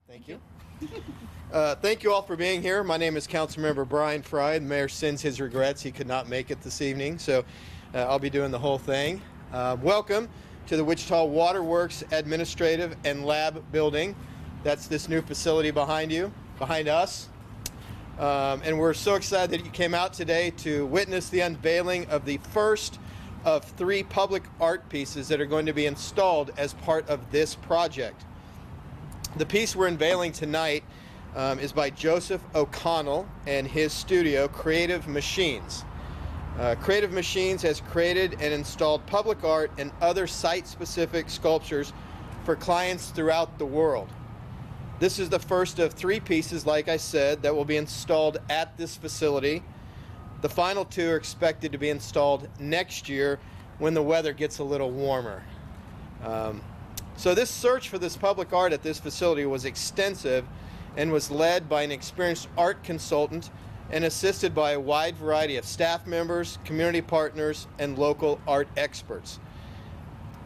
Thank you. Thank you all for being here. My name is Councilmember Brian Fry. The mayor sends his regrets. He could not make it this evening, so I'll be doing the whole thing. Welcome to the Wichita Waterworks Administrative and Lab Building. That's this new facility behind us. And we're so excited that you came out today to witness the unveiling of the first of 3 public art pieces that are going to be installed as part of this project. The piece we're unveiling tonight is by Joseph O'Connell and his studio, Creative Machines. Creative Machines has created and installed public art and other site-specific sculptures for clients throughout the world. This is the first of 3 pieces, like I said, that will be installed at this facility. The final 2 are expected to be installed next year when the weather gets a little warmer. So this search for this public art at this facility was extensive and was led by an experienced art consultant and assisted by a wide variety of staff members, community partners, and local art experts.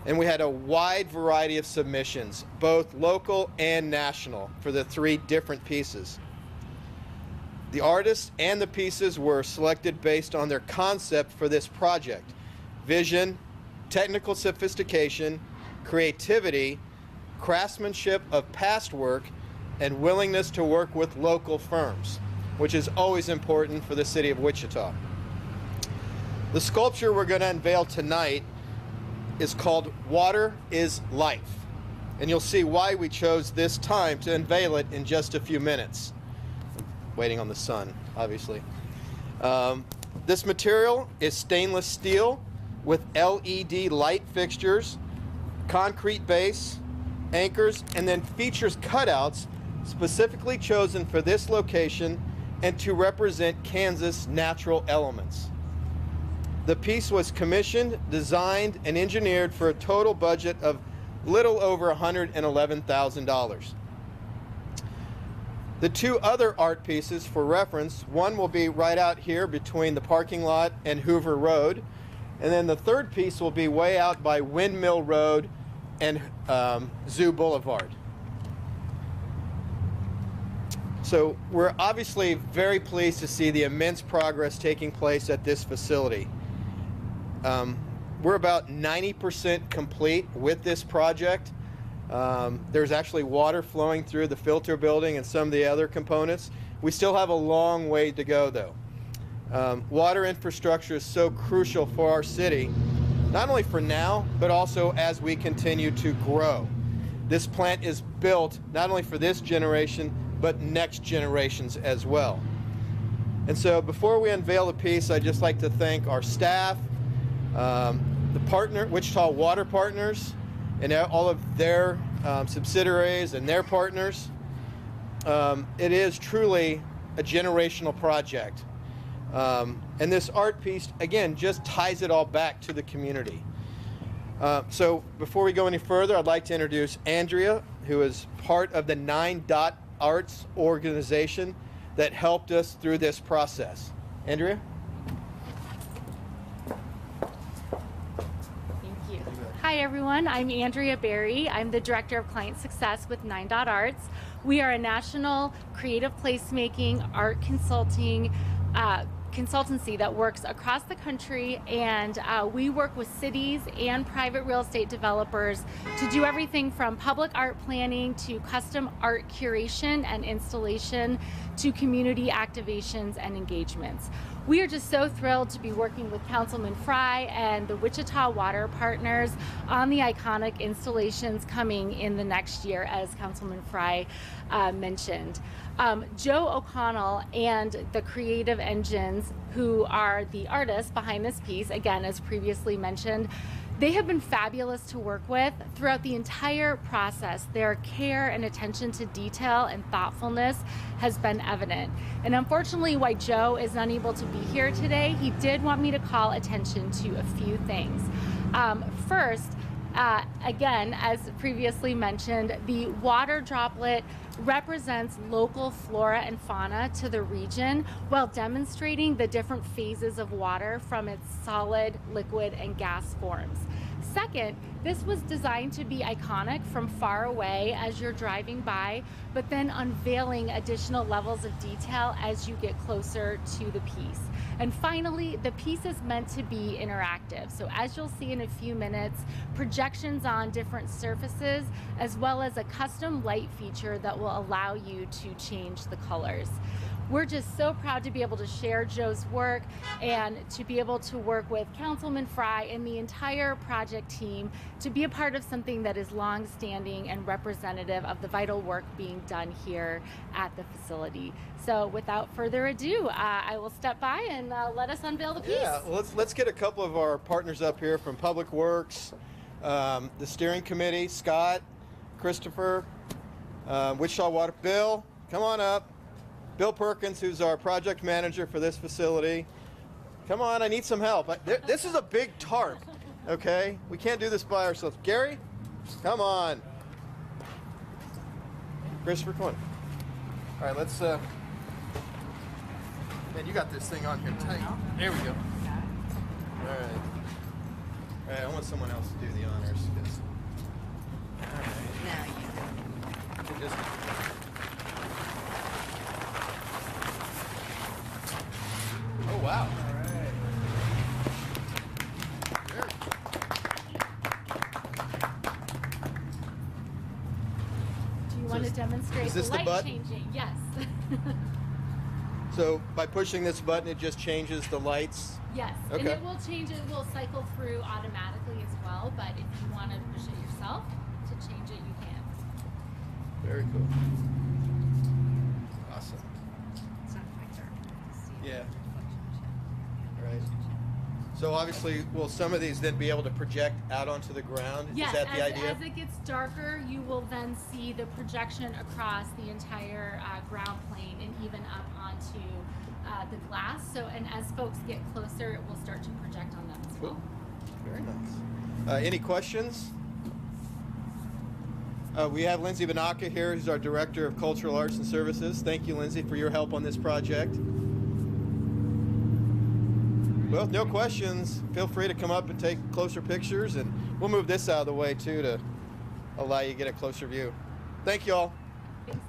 And we had a wide variety of submissions, both local and national, for the 3 different pieces. The artists and the pieces were selected based on their concept for this project: vision, technical sophistication, creativity, craftsmanship of past work, and willingness to work with local firms, which is always important for the city of Wichita. The sculpture we're going to unveil tonight is called Water is Life, and you'll see why we chose this time to unveil it in just a few minutes. Waiting on the sun, obviously. This material is stainless steel with LED light fixtures, concrete base, anchors, and then features cutouts specifically chosen for this location and to represent Kansas natural elements. The piece was commissioned, designed, and engineered for a total budget of little over $111,000. The 2 other art pieces, for reference, one will be right out here between the parking lot and Hoover Road, and then the 3rd piece will be way out by Windmill Road and Zoo Boulevard. So we're obviously very pleased to see the immense progress taking place at this facility. We're about 90% complete with this project. There's actually water flowing through the filter building and some of the other components. We still have a long way to go, though. Water infrastructure is so crucial for our city, not only for now, but also as we continue to grow. This plant is built not only for this generation, but next generations as well. And so before we unveil the piece, I'd just like to thank our staff, the partner, Wichita Water Partners, and all of their subsidiaries and their partners. It is truly a generational project. And this art piece, again, just ties it all back to the community. So before we go any further, I'd like to introduce Andrea, who is part of the 9 Dot Arts organization that helped us through this process. Andrea? Thank you. Hi everyone, I'm Andrea Berry. I'm the Director of Client Success with 9 Dot Arts. We are a national creative placemaking, art consulting, consultancy that works across the country, and we work with cities and private real estate developers to do everything from public art planning to custom art curation and installation to community activations and engagements. We are just so thrilled to be working with Councilman Fry and the Wichita Water Partners on the iconic installations coming in the next year, as Councilman Fry mentioned. Joe O'Connell and the Creative Engines, who are the artists behind this piece, again, as previously mentioned, they have been fabulous to work with throughout the entire process. Their care and attention to detail and thoughtfulness has been evident. And unfortunately, why Joe is unable to be here today, he did want me to call attention to a few things. First, again, as previously mentioned, the water droplet represents local flora and fauna to the region while demonstrating the different phases of water from its solid, liquid, and gas forms. Second, this was designed to be iconic from far away as you're driving by, but then unveiling additional levels of detail as you get closer to the piece. And finally, the piece is meant to be interactive. So as you'll see in a few minutes, projections on different surfaces, as well as a custom light feature that will allow you to change the colors. We're just so proud to be able to share Joe's work and to be able to work with Councilman Fry and the entire project team to be a part of something that is long-standing and representative of the vital work being done here at the facility. So without further ado, I will step by and let us unveil the piece. Yeah, well, let's get a couple of our partners up here from Public Works, the steering committee, Scott, Christopher, Wichita Water. Bill, come on up. Bill Perkins, who's our project manager for this facility. Come on, I need some help. This is a big tarp, okay? We can't do this by ourselves. Gary, come on. Christopher, come on. All right, let's, man, you got this thing on here tight. There we go. All right, I want someone else to do the honors. All right. Now you do. Just, oh, wow. All right. Do you want to demonstrate is this the the light button? changing? Yes. So by pushing this button, it just changes the lights? Yes, Okay. and it will change, it will cycle through automatically as well, but if you want to push it yourself to change it, you can. Very cool. Awesome. It's not quite dark. Yeah. Reflections, Right. So obviously, will some of these then be able to project out onto the ground? Yes, Is that the as, idea? as it gets darker, you will then see the projection across the entire ground plane and even up onto the glass. So, and as folks get closer, it will start to project on them as Cool. well. Very nice. Any questions? We have Lindsay Banaka here, who's our Director of Cultural Arts and Services. Thank you, Lindsay, for your help on this project. Well, if no questions, feel free to come up and take closer pictures, and we'll move this out of the way too to allow you to get a closer view. Thank you all. Thanks.